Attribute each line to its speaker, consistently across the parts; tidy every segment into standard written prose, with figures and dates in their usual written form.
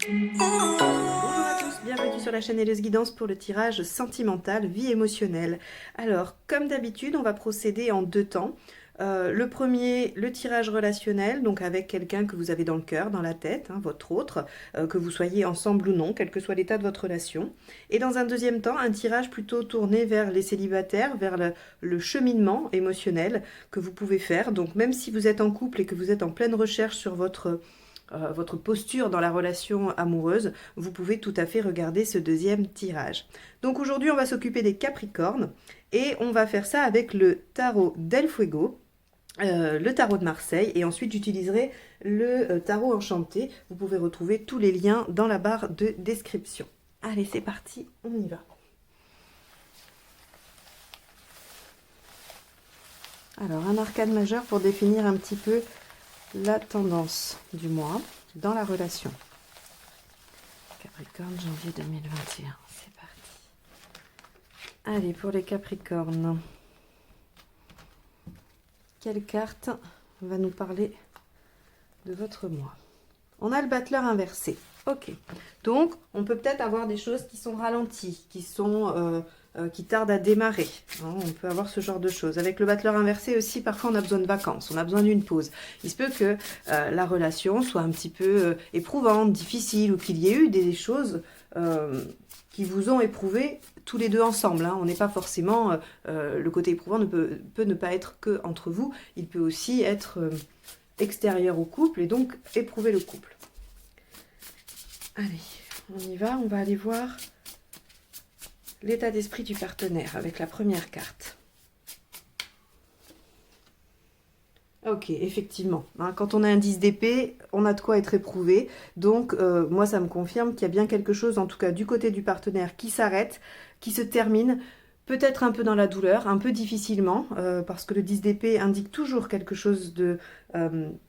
Speaker 1: Bonjour à tous, bienvenue sur la chaîne Helleuse Guidance pour le tirage sentimental, vie émotionnelle. Alors, comme d'habitude, on va procéder en deux temps. Le premier, le tirage relationnel, donc avec quelqu'un que vous avez dans le cœur, dans la tête, hein, votre autre, que vous soyez ensemble ou non, quel que soit l'état de votre relation. Et dans un deuxième temps, un tirage plutôt tourné vers les célibataires, vers le cheminement émotionnel que vous pouvez faire. Donc même si vous êtes en couple et que vous êtes en pleine recherche sur votre posture dans la relation amoureuse, vous pouvez tout à fait regarder ce deuxième tirage. Donc aujourd'hui, on va s'occuper des Capricornes et on va faire ça avec le tarot Del Fuego, le tarot de Marseille, et ensuite j'utiliserai le tarot enchanté. Vous pouvez retrouver tous les liens dans la barre de description. Allez, c'est parti, on y va. Alors, un arcane majeur pour définir un petit peu la tendance du mois dans la relation. Capricorne, janvier 2021. C'est parti. Allez, pour les Capricornes. Quelle carte va nous parler de votre mois? On a le battleur inversé. Ok. Donc, on peut peut-être avoir des choses qui sont ralenties, qui tardent à démarrer. Hein, on peut avoir ce genre de choses. Avec le battleur inversé aussi, parfois on a besoin de vacances, on a besoin d'une pause. Il se peut que la relation soit un petit peu éprouvante, difficile, ou qu'il y ait eu des choses qui vous ont éprouvé tous les deux ensemble. Hein. On n'est pas forcément... le côté éprouvant peut ne pas être que entre vous, il peut aussi être extérieur au couple et donc éprouver le couple. Allez, on y va, on va aller voir l'état d'esprit du partenaire avec la première carte. Ok, effectivement, hein, quand on a un 10 d'épée, on a de quoi être éprouvé. Donc, moi, ça me confirme qu'il y a bien quelque chose, en tout cas du côté du partenaire, qui s'arrête, qui se termine, peut-être un peu dans la douleur, un peu difficilement, parce que le 10 d'épée indique toujours quelque chose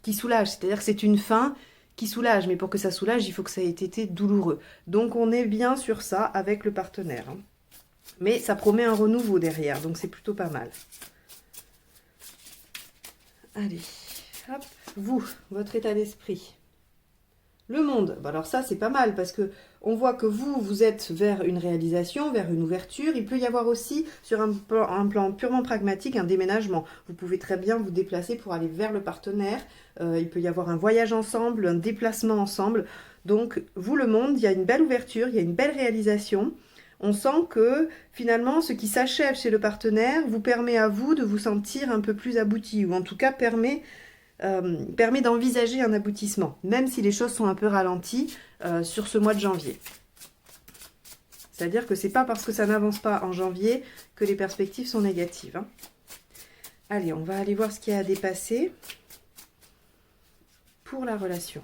Speaker 1: qui soulage. C'est-à-dire que c'est une fin qui soulage, mais pour que ça soulage, il faut que ça ait été douloureux. Donc, on est bien sur ça avec le partenaire. Hein. Mais ça promet un renouveau derrière, donc c'est plutôt pas mal. Allez, hop, vous, votre état d'esprit. Le monde, bah alors ça c'est pas mal parce que on voit que vous êtes vers une réalisation, vers une ouverture. Il peut y avoir aussi sur un plan purement pragmatique un déménagement. Vous pouvez très bien vous déplacer pour aller vers le partenaire. Il peut y avoir un voyage ensemble, un déplacement ensemble. Donc vous le monde, il y a une belle ouverture, il y a une belle réalisation. On sent que finalement ce qui s'achève chez le partenaire vous permet à vous de vous sentir un peu plus abouti ou en tout cas permet d'envisager un aboutissement, même si les choses sont un peu ralenties sur ce mois de janvier. C'est-à-dire que c'est pas parce que ça n'avance pas en janvier que les perspectives sont négatives. Hein. Allez, on va aller voir ce qu'il y a à dépasser pour la relation.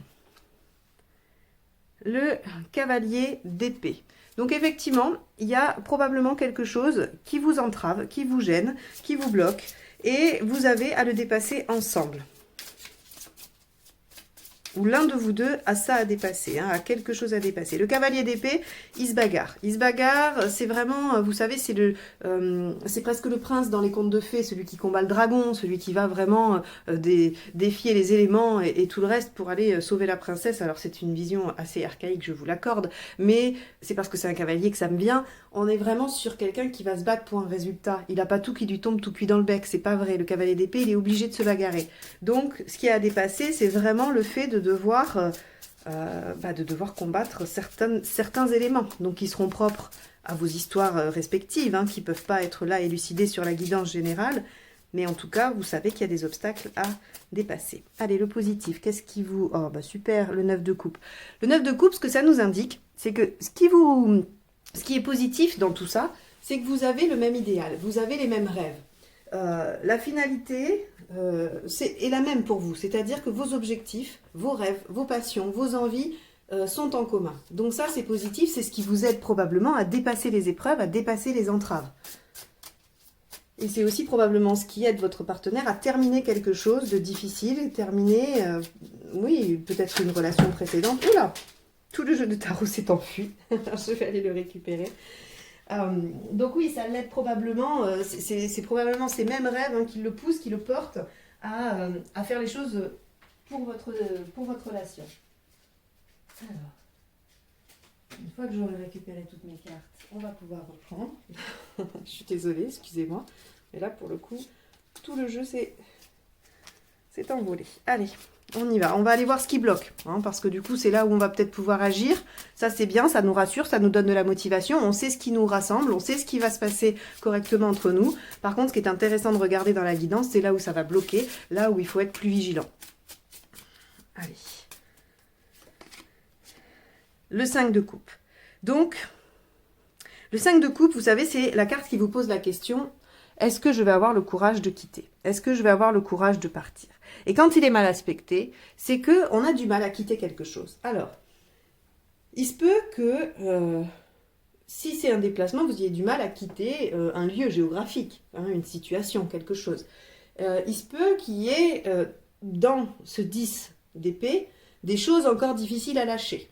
Speaker 1: Le cavalier d'épée. Donc effectivement, il y a probablement quelque chose qui vous entrave, qui vous gêne, qui vous bloque, et vous avez à le dépasser ensemble. Ou l'un de vous deux a ça à dépasser, hein, a quelque chose à dépasser. Le cavalier d'épée, il se bagarre. Il se bagarre, c'est vraiment, vous savez, c'est presque le prince dans les contes de fées, celui qui combat le dragon, celui qui va vraiment défier les éléments et tout le reste pour aller sauver la princesse. Alors c'est une vision assez archaïque, je vous l'accorde, mais c'est parce que c'est un cavalier que ça me vient. On est vraiment sur quelqu'un qui va se battre pour un résultat. Il n'a pas tout qui lui tombe tout cuit dans le bec, c'est pas vrai. Le cavalier d'épée, il est obligé de se bagarrer. Donc, ce qui a à dépasser, c'est vraiment le fait de devoir combattre certains éléments, donc qui seront propres à vos histoires respectives, hein, qui ne peuvent pas être là élucidés sur la guidance générale, mais en tout cas, vous savez qu'il y a des obstacles à dépasser. Allez, le positif, qu'est-ce qui vous... Oh, bah super, le 9 de coupe. Le 9 de coupe, ce que ça nous indique, c'est que ce qui est positif dans tout ça, c'est que vous avez le même idéal, vous avez les mêmes rêves. La finalité est la même pour vous, c'est-à-dire que vos objectifs, vos rêves, vos passions, vos envies sont en commun. Donc ça, c'est positif, c'est ce qui vous aide probablement à dépasser les épreuves, à dépasser les entraves. Et c'est aussi probablement ce qui aide votre partenaire à terminer quelque chose de difficile, terminer, oui, peut-être une relation précédente. Oula, tout le jeu de tarot s'est enfui, je vais aller le récupérer. Donc oui, ça l'aide probablement, c'est probablement ces mêmes rêves hein, qui le poussent, qui le portent à faire les choses pour votre relation. Alors, Une fois que j'aurai récupéré toutes mes cartes, on va pouvoir reprendre. Je suis désolée, excusez-moi. Mais là, pour le coup, tout le jeu s'est envolé. Allez, on y va. On va aller voir ce qui bloque. Hein, parce que du coup, c'est là où on va peut-être pouvoir agir. Ça, c'est bien, ça nous rassure, ça nous donne de la motivation. On sait ce qui nous rassemble, on sait ce qui va se passer correctement entre nous. Par contre, ce qui est intéressant de regarder dans la guidance, c'est là où ça va bloquer, là où il faut être plus vigilant. Allez. Le 5 de coupe. Donc, le 5 de coupe, vous savez, c'est la carte qui vous pose la question, est-ce que je vais avoir le courage de quitter? Est-ce que je vais avoir le courage de partir? Et quand il est mal aspecté, c'est qu'on a du mal à quitter quelque chose. Alors, il se peut que, si c'est un déplacement, vous ayez du mal à quitter un lieu géographique, hein, une situation, quelque chose. Il se peut qu'il y ait, dans ce 10 d'épée, des choses encore difficiles à lâcher.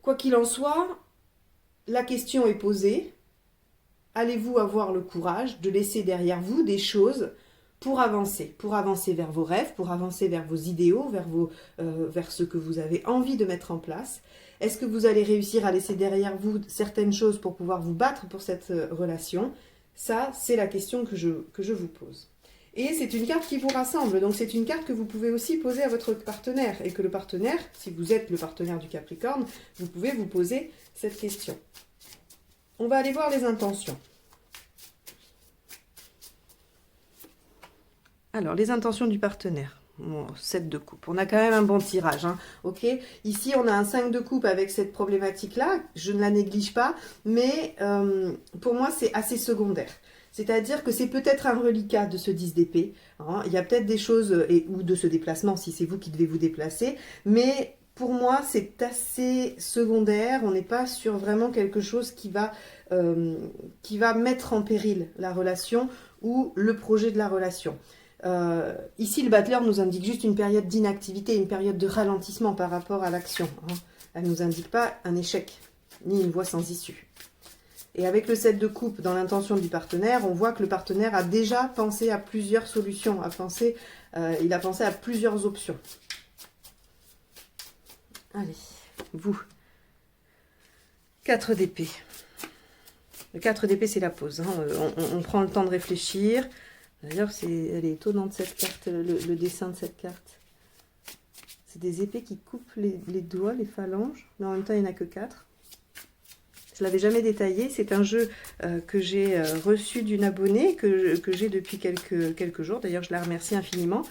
Speaker 1: Quoi qu'il en soit, la question est posée. Allez-vous avoir le courage de laisser derrière vous des choses pour avancer vers vos rêves, pour avancer vers vos idéaux, vers ce que vous avez envie de mettre en place? Est-ce que vous allez réussir à laisser derrière vous certaines choses pour pouvoir vous battre pour cette relation? Ça, c'est la question que je vous pose. Et c'est une carte qui vous rassemble, donc c'est une carte que vous pouvez aussi poser à votre partenaire. Et que le partenaire, si vous êtes le partenaire du Capricorne, vous pouvez vous poser cette question. On va aller voir les intentions. Alors, les intentions du partenaire. Bon, 7 de coupe. On a quand même un bon tirage. Hein, ok. Ici, on a un 5 de coupe avec cette problématique-là. Je ne la néglige pas, mais pour moi, c'est assez secondaire. C'est-à-dire que c'est peut-être un reliquat de ce 10 d'épée. Hein. Il y a peut-être des choses, ou de ce déplacement, si c'est vous qui devez vous déplacer. Mais pour moi, c'est assez secondaire. On n'est pas sur vraiment quelque chose qui va mettre en péril la relation ou le projet de la relation. Ici, le battleur nous indique juste une période d'inactivité, une période de ralentissement par rapport à l'action. Hein. Elle ne nous indique pas un échec, ni une voie sans issue. Et avec le 7 de coupe dans l'intention du partenaire, on voit que le partenaire a déjà pensé à plusieurs solutions, il a pensé à plusieurs options. Allez, vous. 4 d'épée. Le 4 d'épée, c'est la pause. Hein. On prend le temps de réfléchir. D'ailleurs, elle est étonnante cette carte, le dessin de cette carte. C'est des épées qui coupent les doigts, les phalanges, mais en même temps, il n'y en a que 4. Je ne l'avais jamais détaillé. C'est un jeu que j'ai reçu d'une abonnée, que j'ai depuis quelques jours. D'ailleurs, je la remercie infiniment.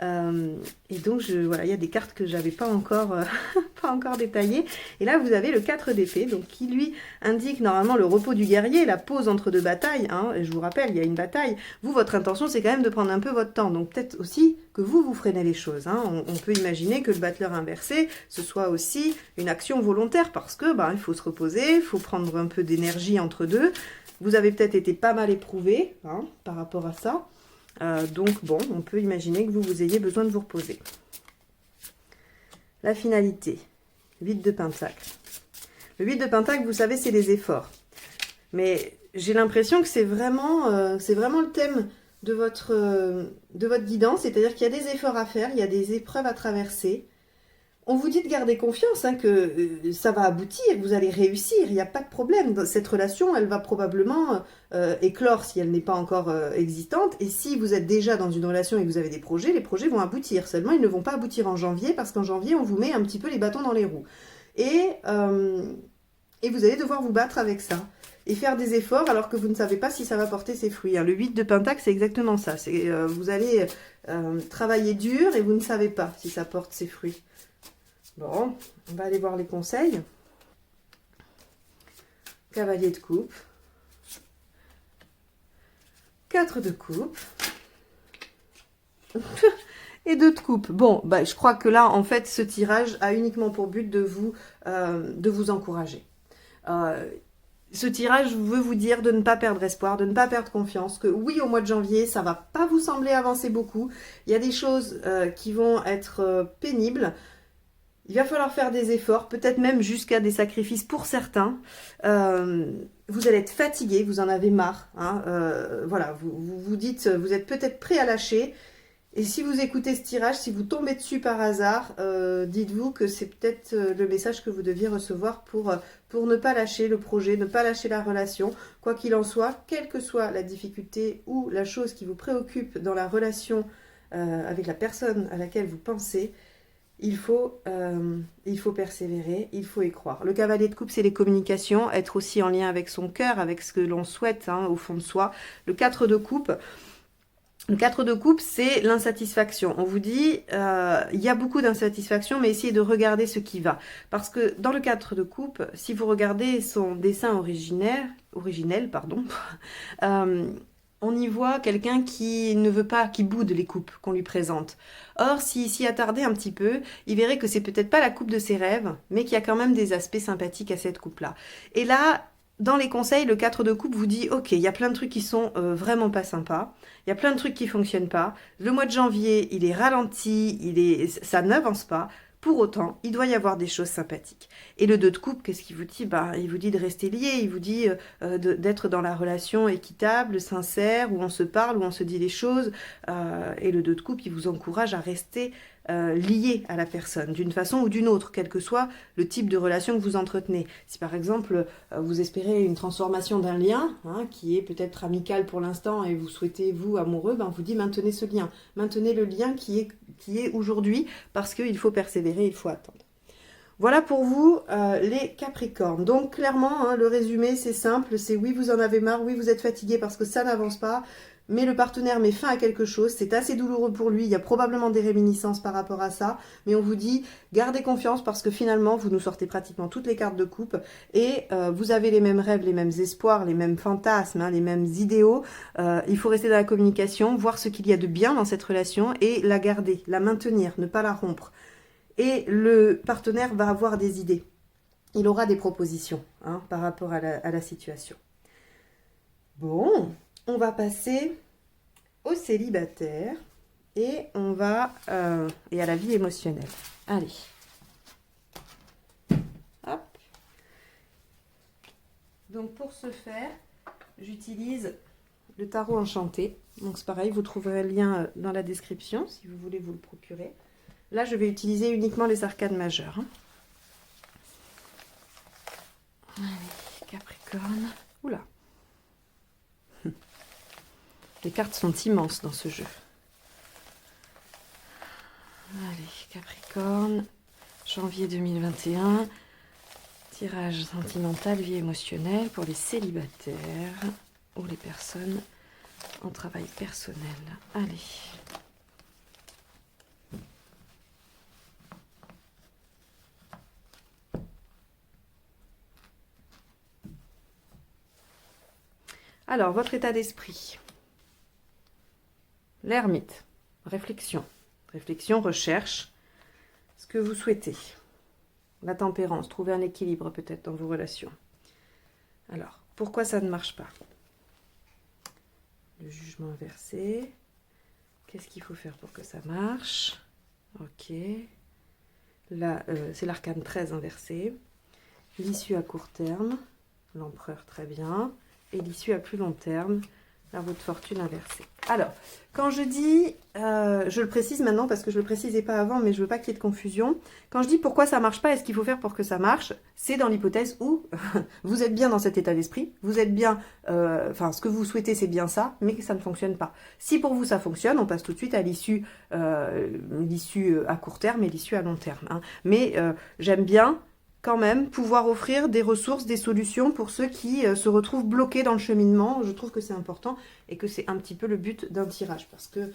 Speaker 1: Et donc, voilà, il y a des cartes que je n'avais pas encore détaillées. Et là, vous avez le 4 d'épée, donc qui lui indique normalement le repos du guerrier, la pause entre deux batailles. Hein, et je vous rappelle, il y a une bataille. Vous, votre intention, c'est quand même de prendre un peu votre temps. Donc, peut-être aussi que vous freinez les choses. Hein. On peut imaginer que le battleur inversé, ce soit aussi une action volontaire parce que il faut se reposer, il faut prendre un peu d'énergie entre deux. Vous avez peut-être été pas mal éprouvé par rapport à ça. Donc, bon, on peut imaginer que vous ayez besoin de vous reposer. La finalité, 8 de Pentacle. Le 8 de Pentacle, vous savez, c'est les efforts. Mais j'ai l'impression que c'est vraiment le thème de votre guidance, c'est-à-dire qu'il y a des efforts à faire, il y a des épreuves à traverser. On vous dit de garder confiance, que ça va aboutir, vous allez réussir, il n'y a pas de problème. Cette relation, elle va probablement éclore si elle n'est pas encore existante. Et si vous êtes déjà dans une relation et que vous avez des projets, les projets vont aboutir. Seulement, ils ne vont pas aboutir en janvier parce qu'en janvier, on vous met un petit peu les bâtons dans les roues. Et vous allez devoir vous battre avec ça. Et faire des efforts alors que vous ne savez pas si ça va porter ses fruits. Le 8 de Pentacle, c'est exactement ça. Vous allez travailler dur et vous ne savez pas si ça porte ses fruits. Bon, on va aller voir les conseils. Cavalier de coupe. 4 de coupe. Et 2 de coupe. Bon, je crois que là, en fait, ce tirage a uniquement pour but de vous encourager. Ce tirage veut vous dire de ne pas perdre espoir, de ne pas perdre confiance, que oui, au mois de janvier, ça va pas vous sembler avancer beaucoup. Il y a des choses qui vont être pénibles. Il va falloir faire des efforts, peut-être même jusqu'à des sacrifices pour certains. Vous allez être fatigué, vous en avez marre. Voilà, vous dites, vous êtes peut-être prêt à lâcher. Et si vous écoutez ce tirage, si vous tombez dessus par hasard, dites-vous que c'est peut-être le message que vous deviez recevoir pour ne pas lâcher le projet, ne pas lâcher la relation. Quoi qu'il en soit, quelle que soit la difficulté ou la chose qui vous préoccupe dans la relation avec la personne à laquelle vous pensez, il faut persévérer, il faut y croire. Le cavalier de coupe, c'est les communications, être aussi en lien avec son cœur, avec ce que l'on souhaite hein, au fond de soi. Le 4 de coupe... Le 4 de coupe, c'est l'insatisfaction. On vous dit, il y a beaucoup d'insatisfaction, mais essayez de regarder ce qui va. Parce que dans le 4 de coupe, si vous regardez son dessin originel, on y voit quelqu'un qui ne veut pas, qui boude les coupes qu'on lui présente. Or, s'il s'y attardait un petit peu, il verrait que c'est peut-être pas la coupe de ses rêves, mais qu'il y a quand même des aspects sympathiques à cette coupe-là. Et là, dans les conseils, le 4 de coupe vous dit, ok, il y a plein de trucs qui sont vraiment pas sympas. Il y a plein de trucs qui ne fonctionnent pas. Le mois de janvier, il est ralenti, ça n'avance pas. Pour autant, il doit y avoir des choses sympathiques. Et le 2 de coupe, qu'est-ce qu'il vous dit? Il vous dit de rester lié, il vous dit d'être dans la relation équitable, sincère, où on se parle, où on se dit les choses. Et le 2 de coupe, il vous encourage à rester lié à la personne, d'une façon ou d'une autre, quel que soit le type de relation que vous entretenez. Si par exemple, vous espérez une transformation d'un lien, hein, qui est peut-être amical pour l'instant, et vous souhaitez, vous, amoureux, on vous dit maintenez ce lien. Maintenez le lien qui est aujourd'hui, parce qu'il faut persévérer, il faut attendre. Voilà pour vous les Capricornes. Donc clairement, hein, le résumé, c'est simple, c'est oui, vous en avez marre, oui, vous êtes fatigué parce que ça n'avance pas, mais le partenaire met fin à quelque chose, c'est assez douloureux pour lui, il y a probablement des réminiscences par rapport à ça, mais on vous dit, gardez confiance parce que finalement, vous nous sortez pratiquement toutes les cartes de coupe, et vous avez les mêmes rêves, les mêmes espoirs, les mêmes fantasmes, hein, les mêmes idéaux, il faut rester dans la communication, voir ce qu'il y a de bien dans cette relation, et la garder, la maintenir, ne pas la rompre. Et le partenaire va avoir des idées, il aura des propositions hein, par rapport à la situation. Bon, on va passer au célibataire et on va et à la vie émotionnelle. Allez. Hop. Donc pour ce faire, j'utilise le tarot enchanté. Donc c'est pareil, vous trouverez le lien dans la description si vous voulez vous le procurer. Là, je vais utiliser uniquement les arcanes majeures. Hein. Allez, Capricorne. Oula. Les cartes sont immenses dans ce jeu. Allez, Capricorne, janvier 2021. Tirage sentimental, vie émotionnelle pour les célibataires ou les personnes en travail personnel. Allez. Alors, votre état d'esprit. L'ermite. Réflexion. Réflexion, recherche. Ce que vous souhaitez. La tempérance. Trouver un équilibre peut-être dans vos relations. Alors, pourquoi ça ne marche pas? Le jugement inversé. Qu'est-ce qu'il faut faire pour que ça marche? Ok. Là, c'est l'arcane 13 inversé. L'issue à court terme. L'empereur, très bien. Et l'issue à plus long terme, la roue de fortune inversée. Alors, quand je dis, je le précise maintenant parce que je ne le précisais pas avant, mais je ne veux pas qu'il y ait de confusion. Quand je dis pourquoi ça ne marche pas et ce qu'il faut faire pour que ça marche, c'est dans l'hypothèse où vous êtes bien dans cet état d'esprit, vous êtes bien, ce que vous souhaitez c'est bien ça, mais que ça ne fonctionne pas. Si pour vous ça fonctionne, on passe tout de suite à l'issue à court terme et l'issue à long terme. Hein. Mais j'aime bien quand même pouvoir offrir des ressources, des solutions pour ceux qui se retrouvent bloqués dans le cheminement. Je trouve que c'est important et que c'est un petit peu le but d'un tirage. Parce que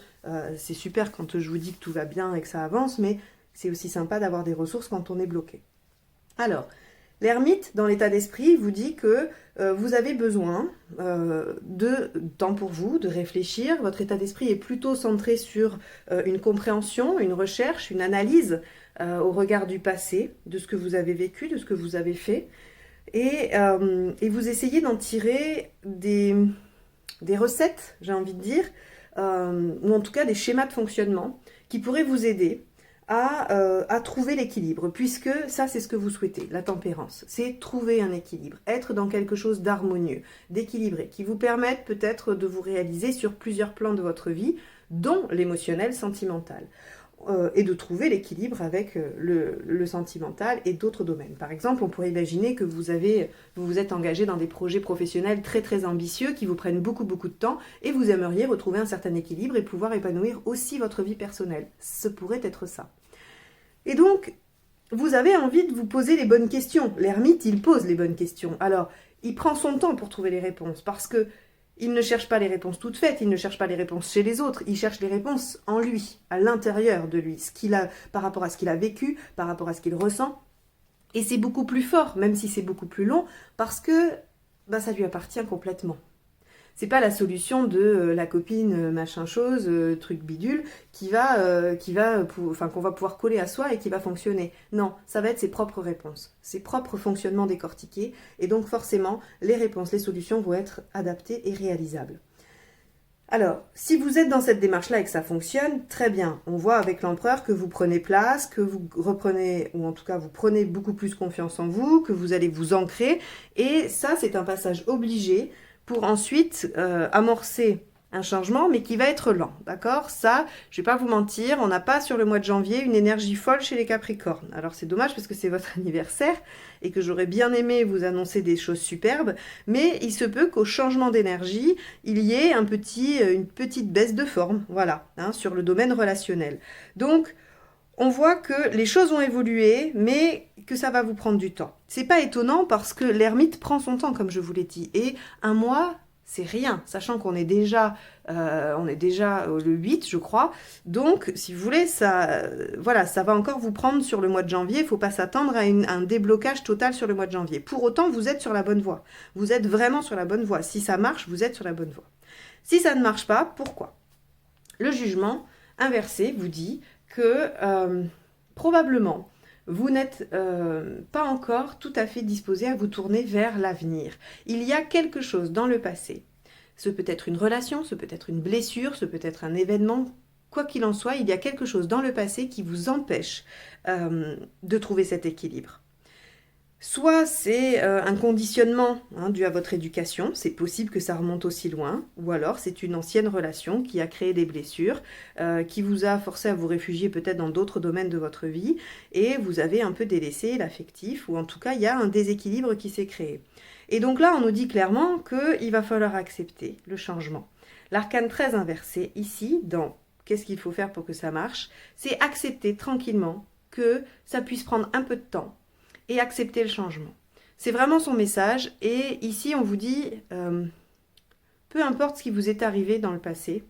Speaker 1: c'est super quand je vous dis que tout va bien et que ça avance, mais c'est aussi sympa d'avoir des ressources quand on est bloqué. Alors, l'ermite, dans l'état d'esprit, vous dit que vous avez besoin de temps pour vous, de réfléchir. Votre état d'esprit est plutôt centré sur une compréhension, une recherche, une analyse au regard du passé, de ce que vous avez vécu, de ce que vous avez fait. Et vous essayez d'en tirer des recettes, j'ai envie de dire, ou en tout cas des schémas de fonctionnement qui pourraient vous aider à trouver l'équilibre, puisque ça c'est ce que vous souhaitez, la tempérance, c'est trouver un équilibre, être dans quelque chose d'harmonieux, d'équilibré, qui vous permette peut-être de vous réaliser sur plusieurs plans de votre vie, dont l'émotionnel sentimental. Et de trouver l'équilibre avec le sentimental et d'autres domaines. Par exemple, on pourrait imaginer que vous vous êtes engagé dans des projets professionnels très très ambitieux qui vous prennent beaucoup de temps et vous aimeriez retrouver un certain équilibre et pouvoir épanouir aussi votre vie personnelle. Ce pourrait être ça. Et donc, vous avez envie de vous poser les bonnes questions. L'ermite, il pose les bonnes questions. Alors, il prend son temps pour trouver les réponses parce que il ne cherche pas les réponses toutes faites, il ne cherche pas les réponses chez les autres, il cherche les réponses en lui, à l'intérieur de lui, par rapport à ce qu'il a vécu, par rapport à ce qu'il ressent. Et c'est beaucoup plus fort, même si c'est beaucoup plus long, parce que ça lui appartient complètement. C'est pas la solution de la copine machin chose, truc bidule, qu'on va pouvoir coller à soi et qui va fonctionner. Non, ça va être ses propres réponses, ses propres fonctionnements décortiqués, et donc forcément, les réponses, les solutions vont être adaptées et réalisables. Alors, si vous êtes dans cette démarche-là et que ça fonctionne, très bien. On voit avec l'empereur que vous prenez place, que vous reprenez, ou en tout cas vous prenez beaucoup plus confiance en vous, que vous allez vous ancrer, et ça c'est un passage obligé pour ensuite amorcer un changement, mais qui va être lent, d'accord? Ça, je ne vais pas vous mentir, on n'a pas sur le mois de janvier une énergie folle chez les Capricornes. Alors c'est dommage parce que c'est votre anniversaire et que j'aurais bien aimé vous annoncer des choses superbes, mais il se peut qu'au changement d'énergie, il y ait une petite baisse de forme, voilà, hein, sur le domaine relationnel. Donc, on voit que les choses ont évolué, mais que ça va vous prendre du temps. C'est pas étonnant parce que l'ermite prend son temps, comme je vous l'ai dit. Et un mois, c'est rien, sachant qu'on est déjà le 8, je crois. Donc, si vous voulez, ça va encore vous prendre sur le mois de janvier. Il ne faut pas s'attendre à un déblocage total sur le mois de janvier. Pour autant, vous êtes sur la bonne voie. Vous êtes vraiment sur la bonne voie. Si ça marche, vous êtes sur la bonne voie. Si ça ne marche pas, pourquoi? Le jugement inversé vous dit que probablement vous n'êtes pas encore tout à fait disposé à vous tourner vers l'avenir. Il y a quelque chose dans le passé. Ce peut être une relation, ce peut être une blessure, ce peut être un événement. Quoi qu'il en soit, il y a quelque chose dans le passé qui vous empêche de trouver cet équilibre. Soit c'est un conditionnement dû à votre éducation, c'est possible que ça remonte aussi loin, ou alors c'est une ancienne relation qui a créé des blessures, qui vous a forcé à vous réfugier peut-être dans d'autres domaines de votre vie, et vous avez un peu délaissé l'affectif, ou en tout cas il y a un déséquilibre qui s'est créé. Et donc là on nous dit clairement qu'il va falloir accepter le changement. L'arcane 13 inversé, ici, dans qu'est-ce qu'il faut faire pour que ça marche, c'est accepter tranquillement que ça puisse prendre un peu de temps, et accepter le changement. C'est vraiment son message. Et ici, on vous dit, peu importe ce qui vous est arrivé dans le passé,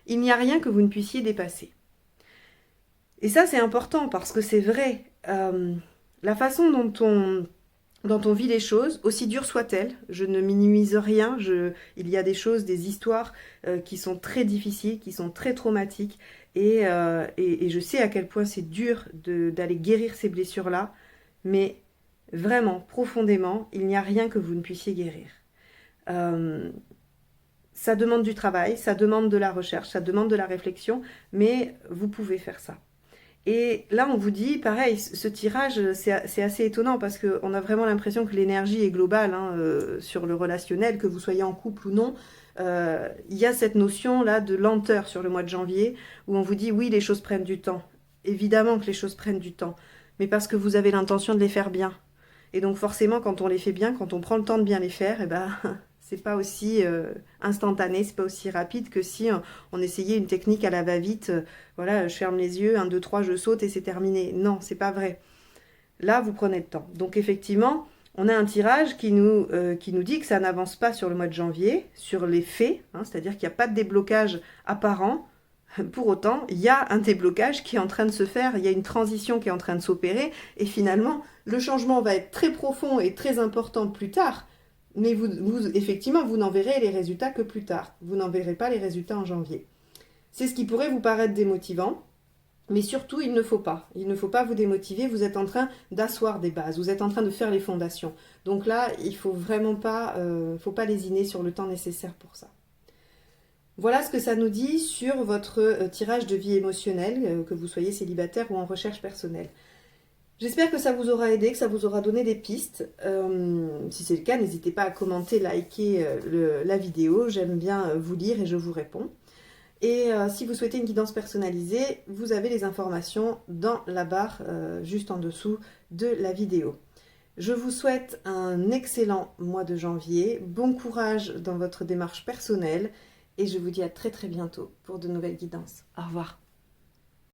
Speaker 1: il n'y a rien que vous ne puissiez dépasser. Et ça, c'est important parce que c'est vrai. La façon dont on vit les choses, aussi dures soient-elles, je ne minimise rien, il y a des choses, des histoires qui sont très difficiles, qui sont très traumatiques. Et je sais à quel point c'est dur d'aller guérir ces blessures-là. Mais vraiment, profondément, il n'y a rien que vous ne puissiez guérir. Ça demande du travail, ça demande de la recherche, ça demande de la réflexion, mais vous pouvez faire ça. Et là, on vous dit, pareil, ce tirage, c'est assez étonnant parce qu'on a vraiment l'impression que l'énergie est globale sur le relationnel, que vous soyez en couple ou non. Il y a cette notion-là de lenteur sur le mois de janvier où on vous dit, oui, les choses prennent du temps. Évidemment que les choses prennent du temps. Mais parce que vous avez l'intention de les faire bien. Et donc forcément, quand on les fait bien, quand on prend le temps de bien les faire, c'est pas aussi instantané, c'est pas aussi rapide que si on essayait une technique à la va-vite, voilà, je ferme les yeux, 1, 2, 3, je saute et c'est terminé. Non, c'est pas vrai. Là, vous prenez le temps. Donc effectivement, on a un tirage qui nous dit que ça n'avance pas sur le mois de janvier, sur les faits, c'est-à-dire qu'il n'y a pas de déblocage apparent. Pour autant, il y a un déblocage qui est en train de se faire, il y a une transition qui est en train de s'opérer, et finalement, le changement va être très profond et très important plus tard, mais effectivement, vous n'en verrez les résultats que plus tard. Vous n'en verrez pas les résultats en janvier. C'est ce qui pourrait vous paraître démotivant, mais surtout, il ne faut pas. Il ne faut pas vous démotiver, vous êtes en train d'asseoir des bases, vous êtes en train de faire les fondations. Donc là, il ne faut vraiment pas, lésiner sur le temps nécessaire pour ça. Voilà ce que ça nous dit sur votre tirage de vie émotionnelle, que vous soyez célibataire ou en recherche personnelle. J'espère que ça vous aura aidé, que ça vous aura donné des pistes. Si c'est le cas, n'hésitez pas à commenter, liker la vidéo. J'aime bien vous lire et je vous réponds. Et si vous souhaitez une guidance personnalisée, vous avez les informations dans la barre juste en dessous de la vidéo. Je vous souhaite un excellent mois de janvier, bon courage dans votre démarche personnelle et je vous dis à très bientôt pour de nouvelles guidances. Au revoir.